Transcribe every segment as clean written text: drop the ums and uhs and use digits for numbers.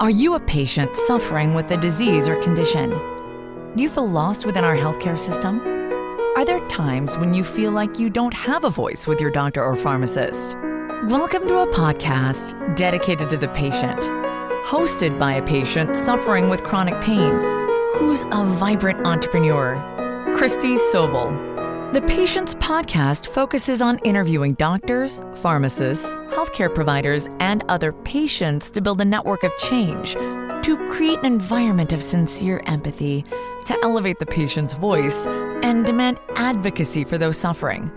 Are you a patient suffering with a disease or condition? Do you feel lost within our healthcare system? Are there times when you feel like you don't have a voice with your doctor or pharmacist? Welcome to a podcast dedicated to the patient, hosted by a patient suffering with chronic pain, who's a vibrant entrepreneur, Kristy Sobel. The Patient's Podcast focuses on interviewing doctors, pharmacists, healthcare providers, and other patients to build a network of change, to create an environment of sincere empathy, to elevate the patient's voice, and demand advocacy for those suffering.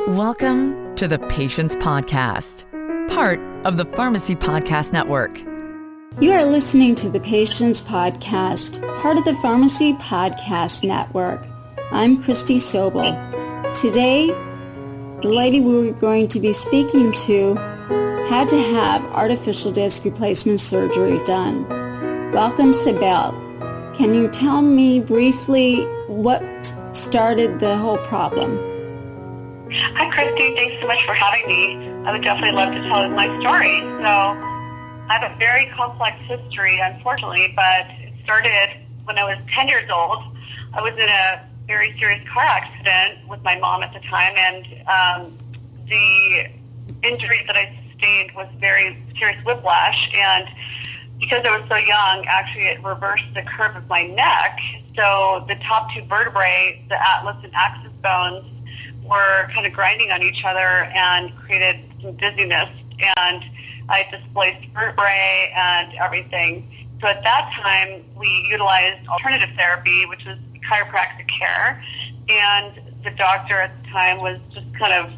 Welcome to the Patient's Podcast, part of the Pharmacy Podcast Network. You are listening to the Patient's Podcast, part of the Pharmacy Podcast Network. I'm Kristy Sobel. Today, the lady we're going to be speaking to had to have artificial disc replacement surgery done. Welcome, Sibylle. Can you tell me briefly what started the whole problem? Hi, Kristy. Thanks so much for having me. I would definitely love to tell my story. So I have a very complex history, unfortunately, but it started when I was 10 years old. I was in a very serious car accident with my mom at the time, and the injury that I sustained was very serious whiplash, and because I was so young, actually it reversed the curve of my neck, so the top two vertebrae, the atlas and axis bones, were kind of grinding on each other and created some dizziness, and I displaced vertebrae and everything. So at that time, we utilized alternative therapy, which was chiropractic care, and the doctor at the time was just kind of,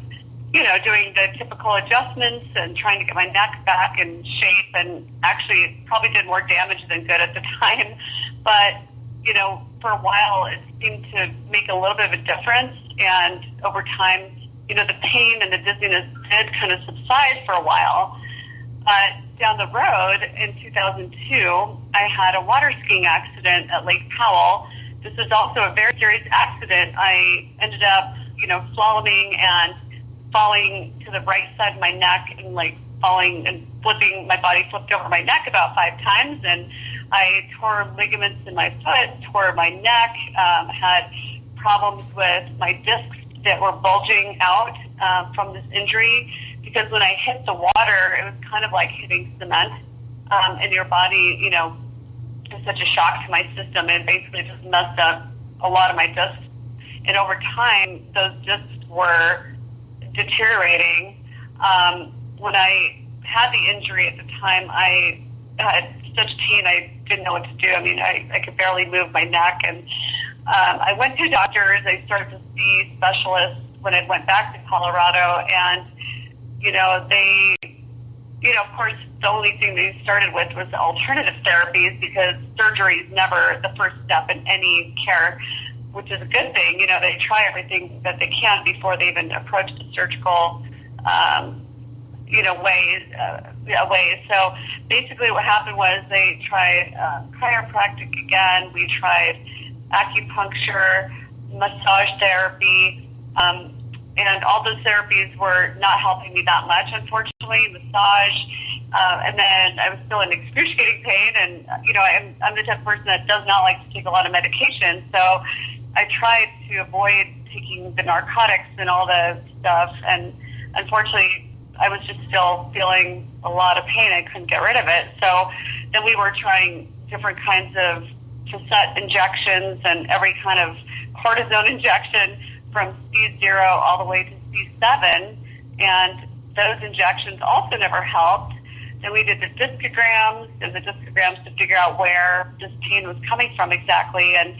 doing the typical adjustments and trying to get my neck back in shape, and actually probably did more damage than good at the time. But, for a while it seemed to make a little bit of a difference, and over time, the pain and the dizziness did kind of subside for a while. But down the road in 2002, I had a water skiing accident at Lake Powell. This is also a very serious accident. I ended up, slaloming and falling to the right side of my neck and falling and flipping, my body flipped over my neck about 5 times, and I tore ligaments in my foot, tore my neck, had problems with my discs that were bulging out from this injury, because when I hit the water, it was kind of like hitting cement in your body, It's such a shock to my system, and basically just messed up a lot of my discs. And over time, those discs were deteriorating. When I had the injury at the time, I had such pain, I didn't know what to do. I mean, I could barely move my neck. And I went to doctors. I started to see specialists when I went back to Colorado. And, they, of course, the only thing they started with was alternative therapies, because surgery is never the first step in any care, which is a good thing. They try everything that they can before they even approach the surgical, ways. So basically what happened was they tried chiropractic again. We tried acupuncture, massage therapy, and all those therapies were not helping me that much, unfortunately. Massage, and then I was still in excruciating pain, and I'm the type of person that does not like to take a lot of medication, so I tried to avoid taking the narcotics and all the stuff, and unfortunately I was just still feeling a lot of pain. I couldn't get rid of it. So then we were trying different kinds of cassette injections and every kind of cortisone injection from C0 all the way to C7, and those injections also never helped. Then we did the discograms to figure out where this pain was coming from exactly, and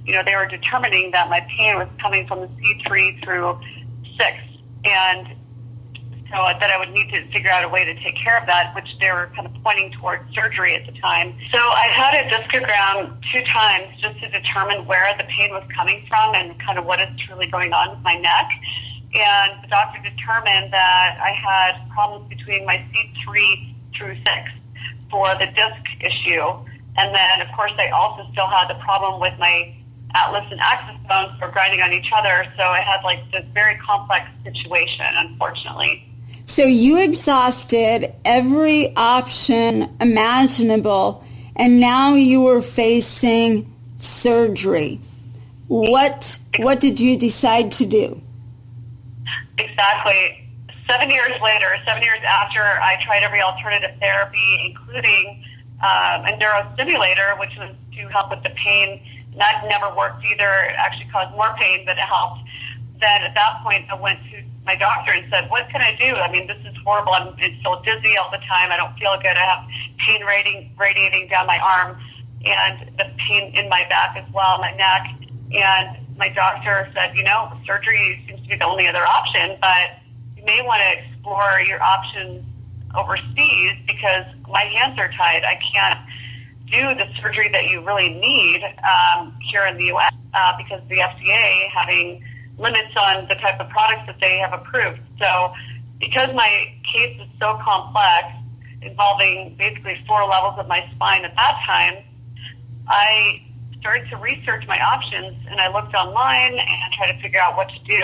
they were determining that my pain was coming from the C3 through 6, and so that I would need to figure out a way to take care of that, which they were kind of pointing towards surgery at the time. So I had a discogram 2 times just to determine where the pain was coming from and kind of what is truly going on with my neck. And the doctor determined that I had problems between my C3 through 6 for the disc issue. And then, of course, I also still had the problem with my atlas and axis bones were grinding on each other. So I had this very complex situation, unfortunately. So you exhausted every option imaginable and now you were facing surgery. What did you decide to do? Exactly. 7 years later, 7 years after I tried every alternative therapy, including a neurostimulator, which was to help with the pain. That never worked either. It actually caused more pain, but it helped. Then at that point, I went to my doctor and said, what can I do? I mean, this is horrible. I'm so dizzy all the time. I don't feel good. I have pain radiating down my arm and the pain in my back as well, my neck. And my doctor said, surgery seems to be the only other option, but you may want to explore your options overseas because my hands are tied. I can't do the surgery that you really need here in the U.S. Because the FDA having limits on the type of products that they have approved. So because my case is so complex, involving basically 4 levels of my spine at that time, I started to research my options, and I looked online and tried to figure out what to do.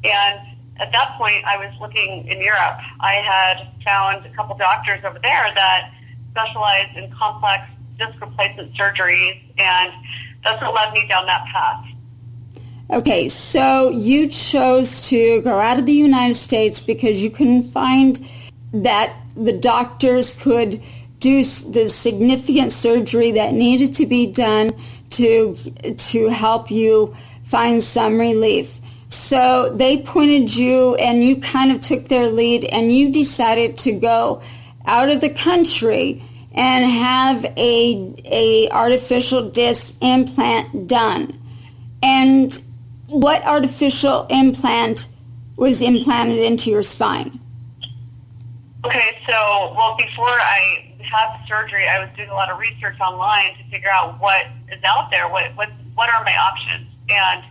And at that point, I was looking in Europe. I had found a couple doctors over there that specialize in complex disc replacement surgeries, and that's what led me down that path. Okay, so you chose to go out of the United States because you couldn't find that the doctors could do the significant surgery that needed to be done to help you find some relief. So they pointed you, and you kind of took their lead, and you decided to go out of the country and have a artificial disc implant done. And what artificial implant was implanted into your spine? Okay, so, before I had the surgery, I was doing a lot of research online to figure out what is out there, what are my options. And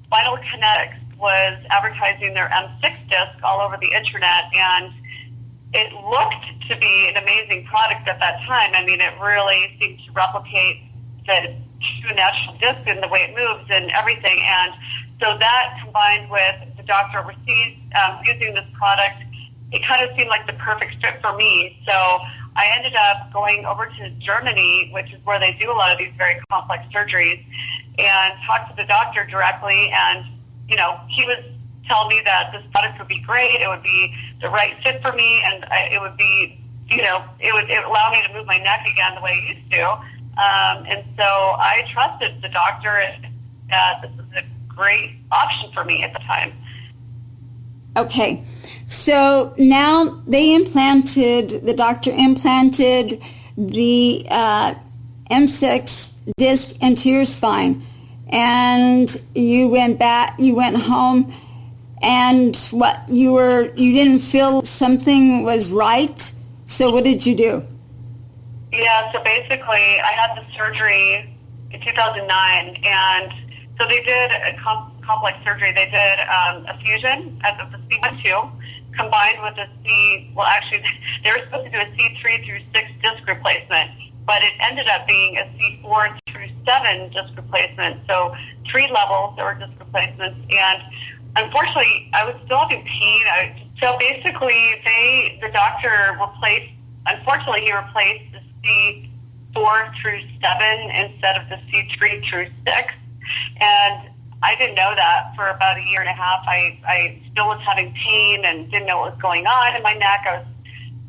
Spinal Kinetics was advertising their M6 disc all over the internet, and it looked to be an amazing product at that time. I mean, it really seemed to replicate the true natural disc and the way it moves and everything. And so that combined with the doctor overseas using this product, it kind of seemed like the perfect fit for me. So I ended up going over to Germany, which is where they do a lot of these very complex surgeries, and talked to the doctor directly. And, he was telling me that this product would be great. It would be the right fit for me, and it would be, it would allow me to move my neck again the way it used to. And so I trusted the doctor that this was a great option for me at the time. Okay. So now the doctor implanted the M6 disc into your spine, and you went home, and you didn't feel something was right. So what did you do? Yeah, so basically I had the surgery in 2009, and so they did a complex surgery. They did a fusion at the C2 combined with they were supposed to do a C3 through 6 disc replacement, but it ended up being a C4 through 7 disc replacement. So 3 levels, there were disc replacements, and unfortunately I was still having pain. So basically the doctor he replaced the C4 through 7 instead of the C3 through 6. And I didn't know that for about a year and a half. I still was having pain and didn't know what was going on in my neck. I was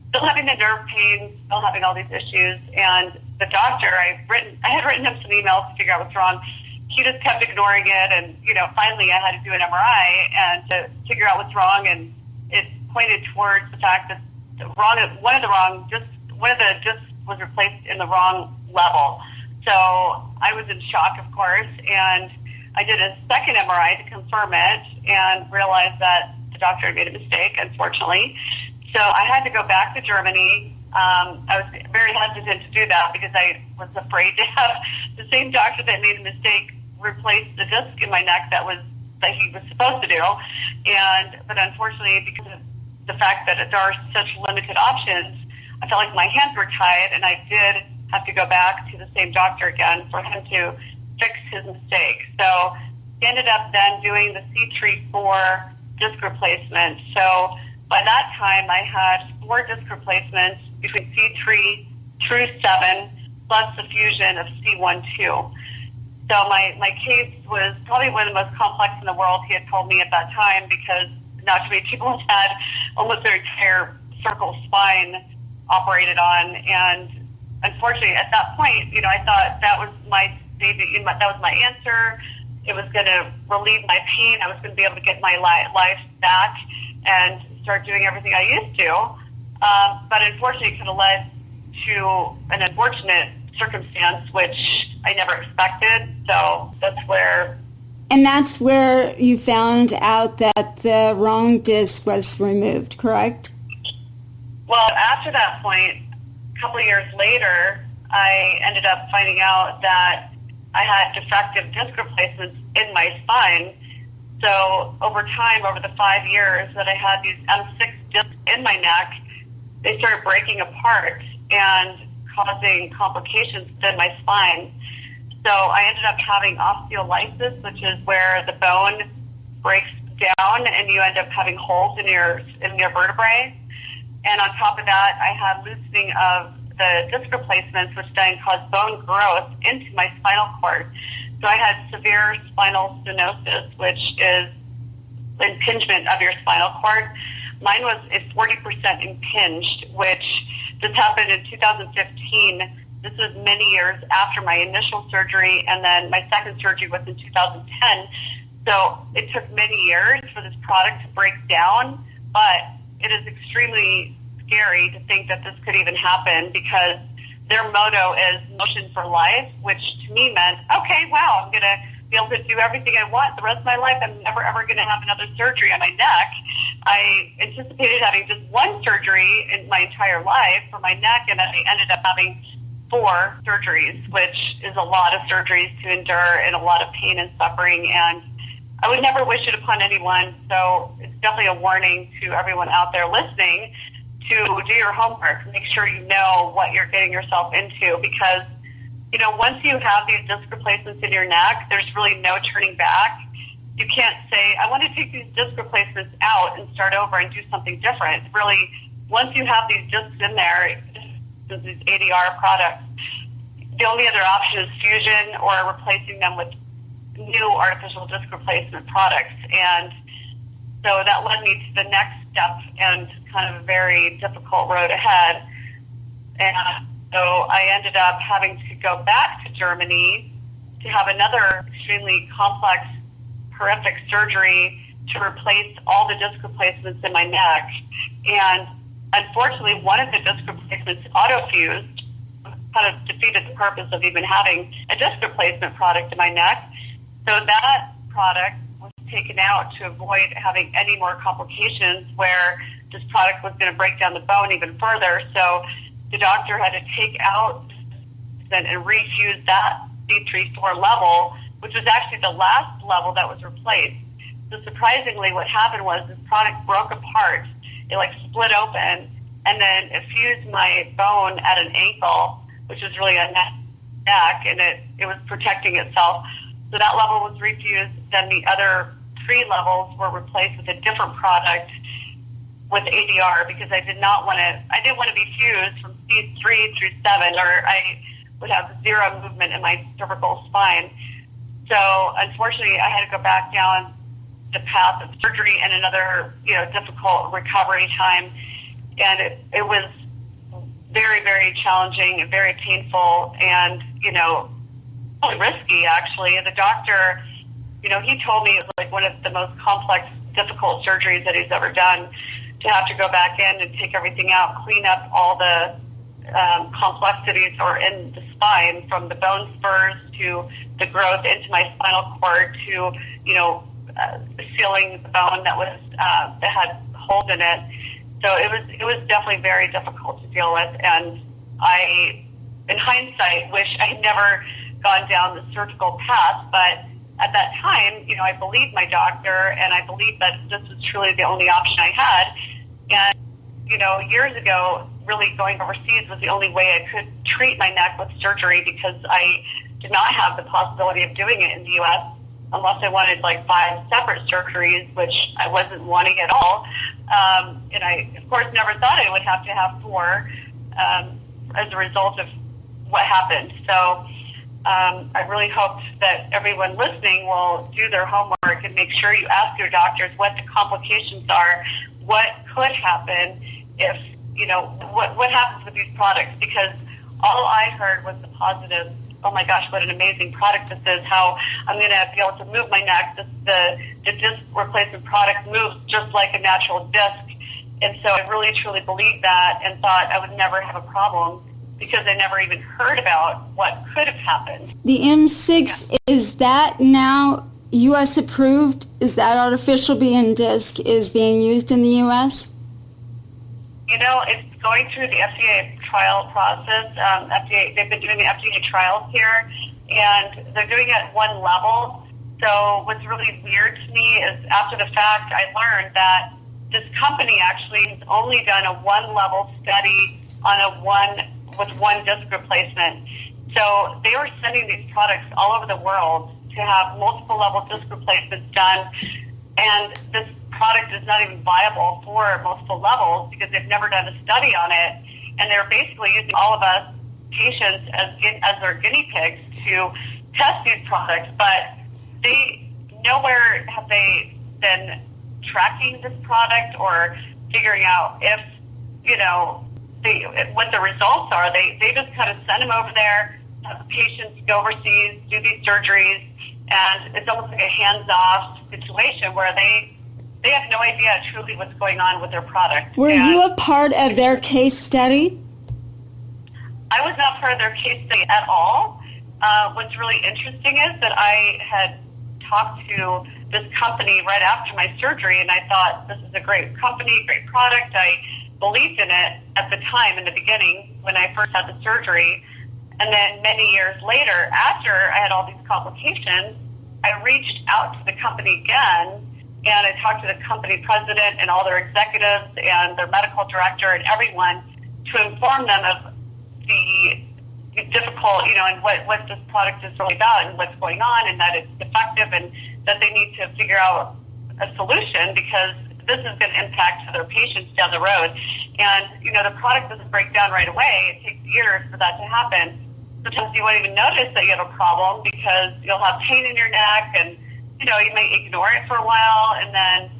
still having the nerve pain, still having all these issues. And the doctor, I had written him some emails to figure out what's wrong. He just kept ignoring it, and finally I had to do an MRI and to figure out what's wrong. And it pointed towards the fact that one of the discs was replaced in the wrong level. So I was in shock, of course, and I did a second MRI to confirm it and realized that the doctor had made a mistake, unfortunately. So I had to go back to Germany. I was very hesitant to do that because I was afraid to have the same doctor that made a mistake replace the disc in my neck that he was supposed to do. But unfortunately, because of the fact that there are such limited options, I felt like my hands were tied, and I did have to go back to the same doctor again for him to fix his mistake. So he ended up then doing the C3-4 disc replacement. So by that time, I had 4 disc replacements between C3 through 7, plus the fusion of C1-2. So my case was probably one of the most complex in the world, he had told me at that time, because not too many people have had almost their entire cervical spine operated on. And unfortunately, at that point, I thought that was my answer. It was going to relieve my pain. I was going to be able to get my life back and start doing everything I used to. But unfortunately, it could have led to an unfortunate circumstance, which I never expected. So that's where... And that's where you found out that the wrong disc was removed, correct? Well, after that point, a couple of years later, I ended up finding out that I had defective disc replacements in my spine. So over time, over the 5 years that I had these M6 discs in my neck, they started breaking apart and causing complications within my spine. So I ended up having osteolysis, which is where the bone breaks down and you end up having holes in your vertebrae. And on top of that, I had loosening of the disc replacements, which then caused bone growth into my spinal cord. So I had severe spinal stenosis, which is impingement of your spinal cord. Mine was 40% impinged, which this happened in 2015. This was many years after my initial surgery, and then my second surgery was in 2010. So it took many years for this product to break down, but it is extremely scary to think that this could even happen, because their motto is motion for life, which to me meant, okay, wow, I'm going to be able to do everything I want the rest of my life. I'm never, ever going to have another surgery on my neck. I anticipated having just one surgery in my entire life for my neck, and then I ended up having 4 surgeries, which is a lot of surgeries to endure and a lot of pain and suffering, and I would never wish it upon anyone. So it's definitely a warning to everyone out there listening to do your homework. Make sure you know what you're getting yourself into, because once you have these disc replacements in your neck, there's really no turning back. You can't say, I want to take these disc replacements out and start over and do something different. Really, once you have these discs in there, these ADR products, the only other option is fusion or replacing them with new artificial disc replacement products. And so that led me to the next step and kind of a very difficult road ahead. And so I ended up having to go back to Germany to have another extremely complex, horrific surgery to replace all the disc replacements in my neck. And unfortunately, one of the disc replacements auto-fused, kind of defeated the purpose of even having a disc replacement product in my neck. So that product was taken out to avoid having any more complications where this product was going to break down the bone even further. So the doctor had to take out and refuse that C3-4 level, which was actually the last level that was replaced. So surprisingly, what happened was this product broke apart. It split open, and then it fused my bone at an ankle, which is really a neck, and it was protecting itself. So that level was refused. Then the other 3 levels were replaced with a different product with ADR, because I didn't want to be fused from C3 through 7, or I would have zero movement in my cervical spine. So unfortunately, I had to go back down the path of surgery and another, difficult recovery time. And it was very, very challenging and very painful and, really risky, actually. And the doctor, he told me it was one of the most complex, difficult surgeries that he's ever done, to have to go back in and take everything out, clean up all the complexities or in the spine, from the bone spurs to the growth into my spinal cord to, sealing the bone that had holes in it. So it was definitely very difficult to deal with. And I, in hindsight, wish I had never gone down the surgical path. But at that time, I believed my doctor, and I believed that this was truly the only option I had. And, years ago, really going overseas was the only way I could treat my neck with surgery, because I did not have the possibility of doing it in the U.S. unless I wanted 5 separate surgeries, which I wasn't wanting at all. And I, of course, never thought I would have to have 4 as a result of what happened. So I really hope that everyone listening will do their homework and make sure you ask your doctors what the complications are, what could happen if, what happens with these products, because all I heard was the positive. Oh my gosh, what an amazing product this is, how I'm going to be able to move my neck. The disc replacement product moves just like a natural disc. And so I really, truly believed that and thought I would never have a problem because I never even heard about what could have happened. The M6, is that now U.S. approved? Is that artificial being disc is being used in the U.S.? It's going through the FDA trial process. They've been doing the FDA trials here, and they're doing it at one level. So what's really weird to me is after the fact, I learned that this company actually has only done a one-level study on with one disc replacement. So they were sending these products all over the world to have multiple level disc replacements done, and this product is not even viable for multiple levels because they've never done a study on it, and they're basically using all of us patients as their guinea pigs to test these products, but nowhere have they been tracking this product or figuring out if, what the results are. They just kind of send them over there, have the patients go overseas, do these surgeries, and it's almost like a hands-off situation where they have no idea truly what's going on with their product. Were you a part of their case study? I was not part of their case study at all. What's really interesting is that I had talked to this company right after my surgery, and I thought, this is a great company, great product. I believed in it at the time, in the beginning, when I first had the surgery. And then many years later, after I had all these complications, I reached out to the company again, and I talked to the company president and all their executives and their medical director and everyone to inform them of the difficult, and what this product is really about and what's going on, and that it's defective and that they need to figure out a solution because this is going to impact their patients down the road. And, the product doesn't break down right away. It takes years for that to happen. Sometimes you won't even notice that you have a problem because you'll have pain in your neck and, you may ignore it for a while, and then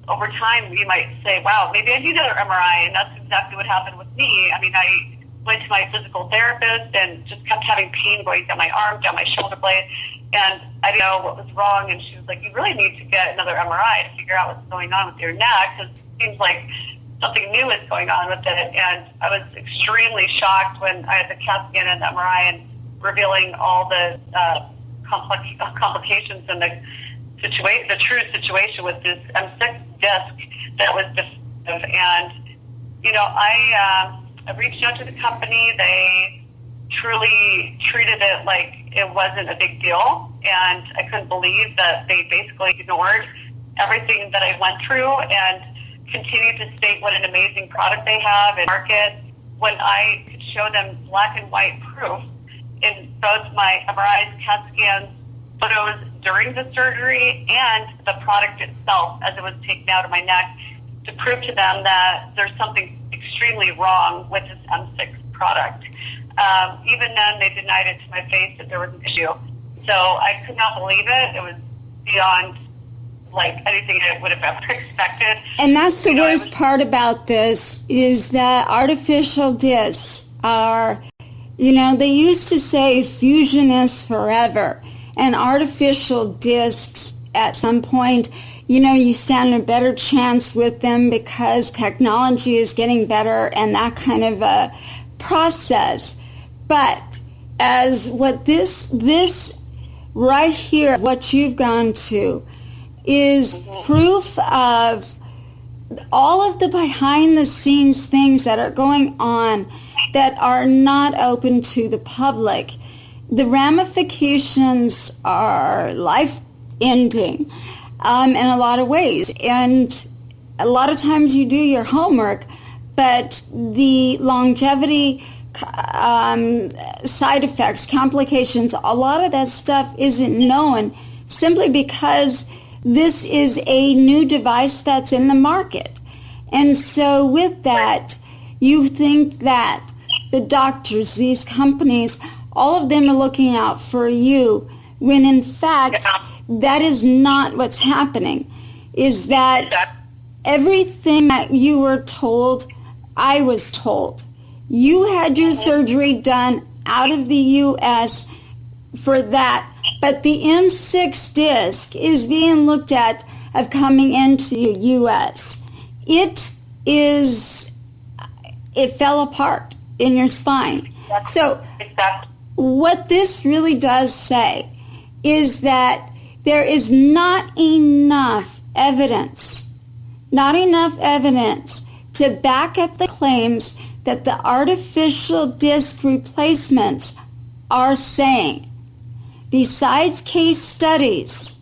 over time you might say, wow, maybe I need another MRI, and that's exactly what happened with me. I mean, I went to my physical therapist and just kept having pain going down my arm, down my shoulder blade, and I didn't know what was wrong, and she was like, you really need to get another MRI to figure out what's going on with your neck, because it seems like something new is going on with it. And I was extremely shocked when I had the CAT scan and the MRI and revealing all the complications and the true situation with this M6 disc that was defective. And, I reached out to the company. They truly treated it like it wasn't a big deal, and I couldn't believe that they basically ignored everything that I went through and continued to state what an amazing product they have and market when I could show them black and white proof in both my MRIs, CAT scans, photos during the surgery, and the product itself as it was taken out of my neck to prove to them that there's something extremely wrong with this M6 product. Even then, they denied it to my face that there was an issue. So I could not believe it. It was beyond anything I would have ever expected. And that's the worst part about this is that artificial discs are, they used to say fusion is forever. And artificial discs, at some point, you stand a better chance with them because technology is getting better and that kind of a process. But as what this right here, what you've gone to, is proof of all of the behind-the-scenes things that are going on that are not open to the public. The ramifications are life-ending in a lot of ways. And a lot of times you do your homework, but the longevity, side effects, complications, a lot of that stuff isn't known simply because this is a new device that's in the market. And so with that, you think that the doctors, these companies, all of them are looking out for you, when in fact, that is not what's happening. Is that everything that you were told, I was told. You had your surgery done out of the U.S. for that, but the M6 disc is being looked at of coming into the U.S. It fell apart in your spine. So what this really does say is that there is not enough evidence to back up the claims that the artificial disc replacements are saying. Besides case studies,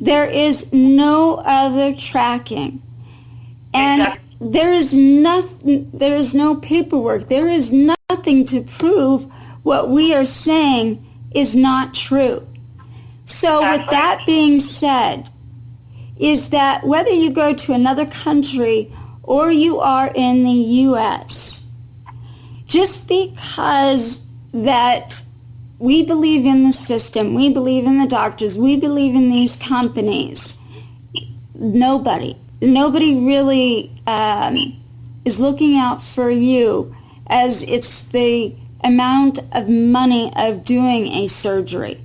there is no other tracking. And there is no paperwork. There is nothing to prove what we are saying is not true. So with that being said, is that whether you go to another country or you are in the U.S., just because that we believe in the system, we believe in the doctors, we believe in these companies, nobody really is looking out for you, as it's the amount of money of doing a surgery.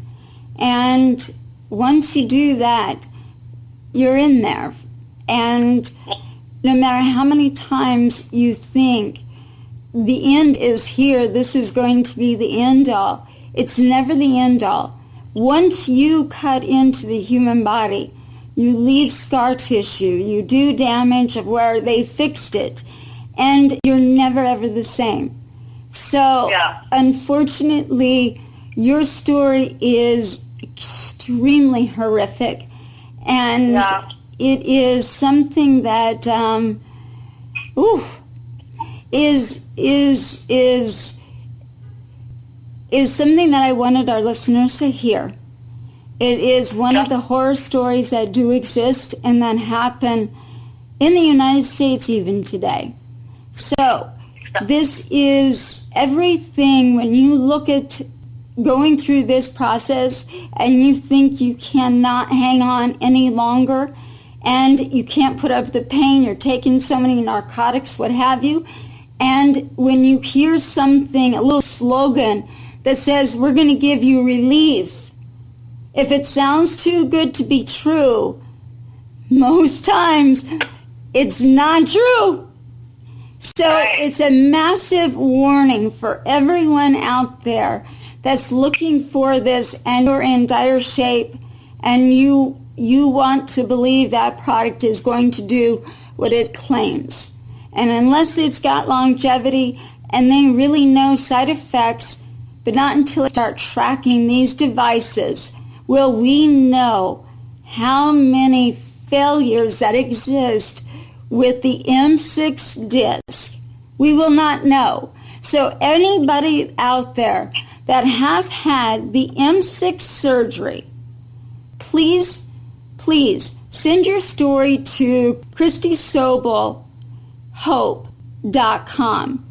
And once you do that, you're in there. And no matter how many times you think the end is here, this is going to be the end all, it's never the end all. Once you cut into the human body, you leave scar tissue, you do damage of where they fixed it, and you're never ever the same. So, unfortunately, your story is extremely horrific, and it is something that is something that I wanted our listeners to hear. It is one of the horror stories that do exist and that happen in the United States even today. So this is everything. When you look at going through this process and you think you cannot hang on any longer and you can't put up the pain, you're taking so many narcotics, what have you, and when you hear something, a little slogan that says, we're going to give you relief, if it sounds too good to be true, most times it's not true. So it's a massive warning for everyone out there that's looking for this and you're in dire shape and you want to believe that product is going to do what it claims. And unless it's got longevity and they really know side effects, but not until they start tracking these devices will we know how many failures that exist with the M6 disc. We will not know. So anybody out there that has had the M6 surgery, please send your story to KristySobelHope.com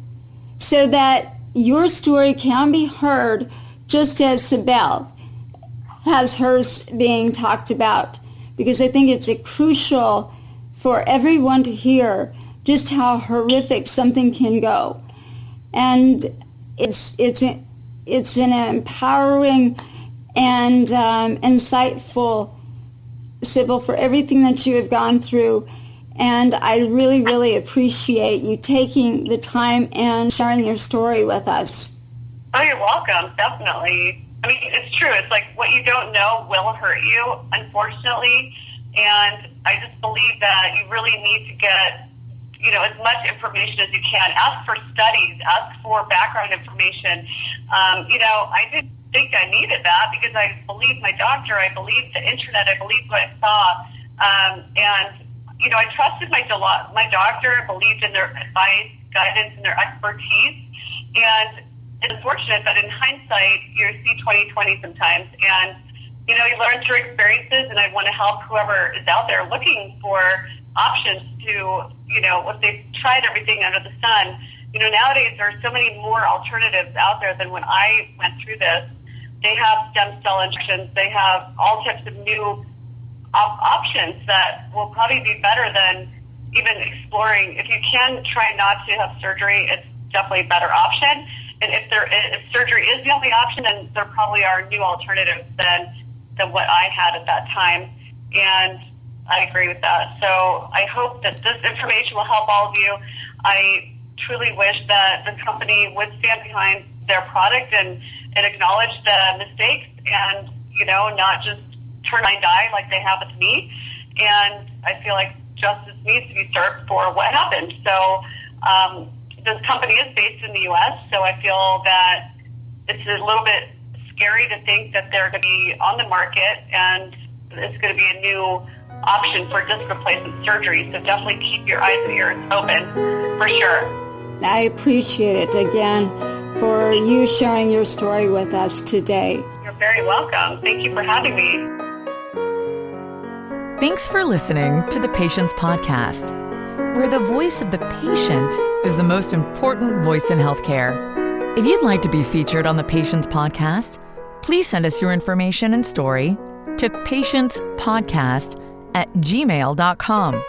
so that your story can be heard just as Sibylle has hers being talked about, because I think it's crucial for everyone to hear just how horrific something can go. And it's an empowering and insightful, Sibylle, for everything that you have gone through. And I really, really appreciate you taking the time and sharing your story with us. Oh, you're welcome. Definitely. I mean, it's true. It's like what you don't know will hurt you, unfortunately. And I just believe that you really need to get, as much information as you can. Ask for studies. Ask for background information. I didn't think I needed that because I believed my doctor. I believed the internet. I believed what I saw. I trusted my doctor. I believed in their advice, guidance, and their expertise. And it's unfortunate that in hindsight, you see 20/20 sometimes. And, you learn through experiences, and I want to help whoever is out there looking for options to, if they've tried everything under the sun, nowadays there are so many more alternatives out there than when I went through this. They have stem cell injections. They have all types of new options that will probably be better than even exploring. If you can try not to have surgery, it's definitely a better option. And if surgery is the only option, then there probably are new alternatives than what I had at that time. And I agree with that. So I hope that this information will help all of you. I truly wish that the company would stand behind their product and acknowledge the mistakes and, not just turn a blind eye like they have with me. And I feel like justice needs to be served for what happened. So this company is based in the U.S., so I feel that it's a little bit scary to think that they're going to be on the market and it's going to be a new option for disc replacement surgery. So definitely keep your eyes and ears open for sure. I appreciate it again for you sharing your story with us today. You're very welcome. Thank you for having me. Thanks for listening to the Patients Podcast, where the voice of the patient is the most important voice in healthcare. If you'd like to be featured on the Patients Podcast, please send us your information and story to patientspodcast@gmail.com.